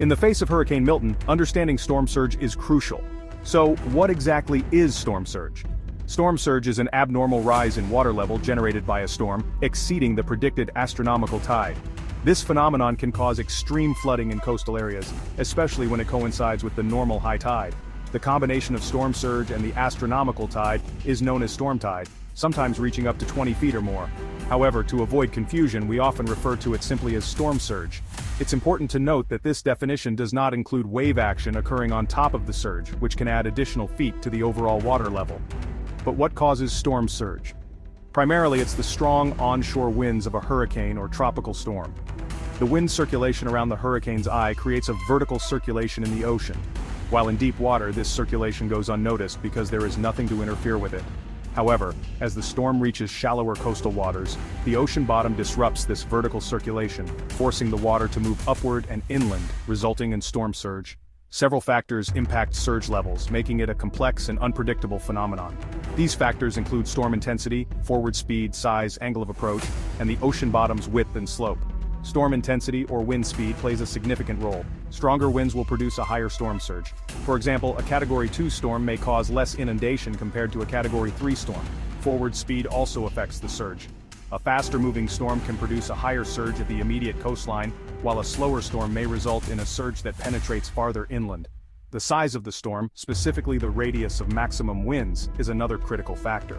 In the face of Hurricane Milton, understanding storm surge is crucial. So, what exactly is storm surge? Storm surge is an abnormal rise in water level generated by a storm, exceeding the predicted astronomical tide. This phenomenon can cause extreme flooding in coastal areas, especially when it coincides with the normal high tide. The combination of storm surge and the astronomical tide is known as storm tide, sometimes reaching up to 20 feet or more. However, to avoid confusion, we often refer to it simply as storm surge. It's important to note that this definition does not include wave action occurring on top of the surge, which can add additional feet to the overall water level. But what causes storm surge? Primarily, it's the strong onshore winds of a hurricane or tropical storm. The wind circulation around the hurricane's eye creates a vertical circulation in the ocean. While in deep water, this circulation goes unnoticed because there is nothing to interfere with it. However, as the storm reaches shallower coastal waters, the ocean bottom disrupts this vertical circulation, forcing the water to move upward and inland, resulting in storm surge. Several factors impact surge levels, making it a complex and unpredictable phenomenon. These factors include storm intensity, forward speed, size, angle of approach, and the ocean bottom's width and slope. Storm intensity or wind speed plays a significant role. Stronger winds will produce a higher storm surge. For example, a Category 2 storm may cause less inundation compared to a Category 3 storm. Forward speed also affects the surge. A faster-moving storm can produce a higher surge at the immediate coastline, while a slower storm may result in a surge that penetrates farther inland. The size of the storm, specifically the radius of maximum winds, is another critical factor.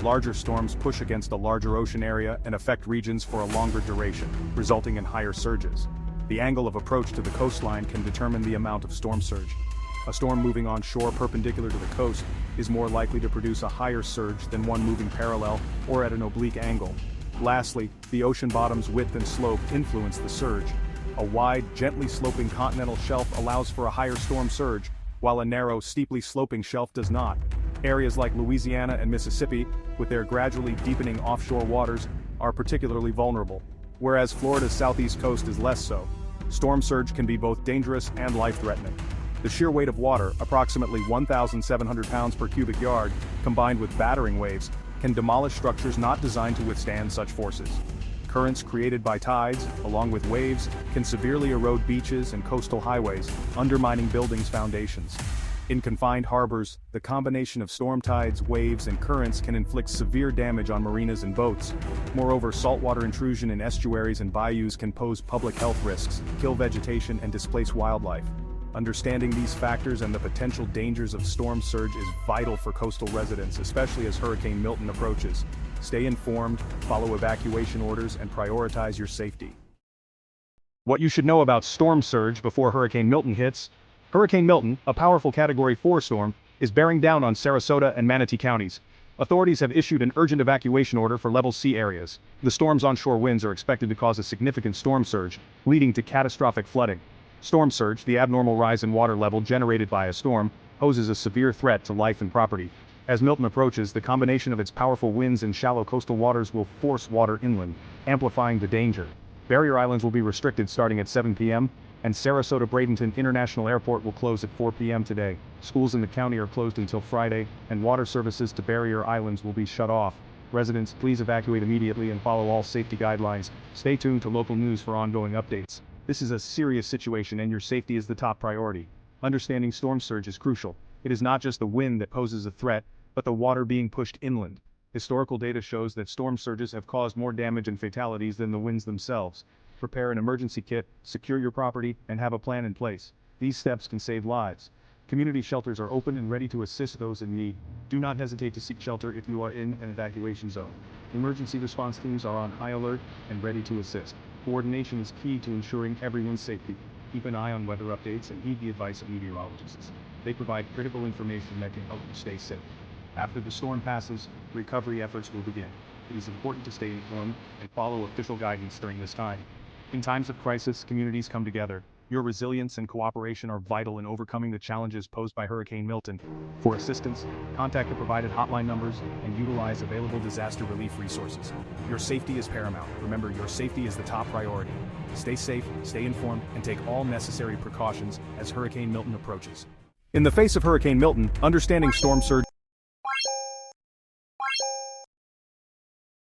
Larger storms push against a larger ocean area and affect regions for a longer duration, resulting in higher surges. The angle of approach to the coastline can determine the amount of storm surge. A storm moving onshore perpendicular to the coast is more likely to produce a higher surge than one moving parallel or at an oblique angle. Lastly, the ocean bottom's width and slope influence the surge. A wide, gently sloping continental shelf allows for a higher storm surge, while a narrow, steeply sloping shelf does not. Areas like Louisiana and Mississippi, with their gradually deepening offshore waters, are particularly vulnerable, whereas Florida's southeast coast is less so. Storm surge can be both dangerous and life-threatening. The sheer weight of water, approximately 1,700 pounds per cubic yard, combined with battering waves, can demolish structures not designed to withstand such forces. Currents created by tides, along with waves, can severely erode beaches and coastal highways, undermining buildings' foundations. In confined harbors, the combination of storm tides, waves, and currents can inflict severe damage on marinas and boats. Moreover, saltwater intrusion in estuaries and bayous can pose public health risks, kill vegetation, and displace wildlife. Understanding these factors and the potential dangers of storm surge is vital for coastal residents, especially as Hurricane Milton approaches. Stay informed, follow evacuation orders, and prioritize your safety. What you should know about storm surge before Hurricane Milton hits. Hurricane Milton, a powerful Category 4 storm, is bearing down on Sarasota and Manatee counties. Authorities have issued an urgent evacuation order for Level C areas. The storm's onshore winds are expected to cause a significant storm surge, leading to catastrophic flooding. Storm surge, the abnormal rise in water level generated by a storm, poses a severe threat to life and property. As Milton approaches, the combination of its powerful winds and shallow coastal waters will force water inland, amplifying the danger. Barrier islands will be restricted starting at 7 p.m., and Sarasota-Bradenton International Airport will close at 4 p.m. today. Schools in the county are closed until Friday, and water services to barrier islands will be shut off. Residents, please evacuate immediately and follow all safety guidelines. Stay tuned to local news for ongoing updates. This is a serious situation and your safety is the top priority. Understanding storm surge is crucial. It is not just the wind that poses a threat, but the water being pushed inland. Historical data shows that storm surges have caused more damage and fatalities than the winds themselves. Prepare an emergency kit, secure your property, and have a plan in place. These steps can save lives. Community shelters are open and ready to assist those in need. Do not hesitate to seek shelter if you are in an evacuation zone. Emergency response teams are on high alert and ready to assist. Coordination is key to ensuring everyone's safety. Keep an eye on weather updates and heed the advice of meteorologists. They provide critical information that can help you stay safe. After the storm passes, recovery efforts will begin. It is important to stay informed and follow official guidance during this time. In times of crisis, communities come together. Your resilience and cooperation are vital in overcoming the challenges posed by Hurricane Milton. For assistance, contact the provided hotline numbers and utilize available disaster relief resources. Your safety is paramount. Remember, your safety is the top priority. Stay safe, stay informed, and take all necessary precautions as Hurricane Milton approaches. In the face of Hurricane Milton, understanding storm surge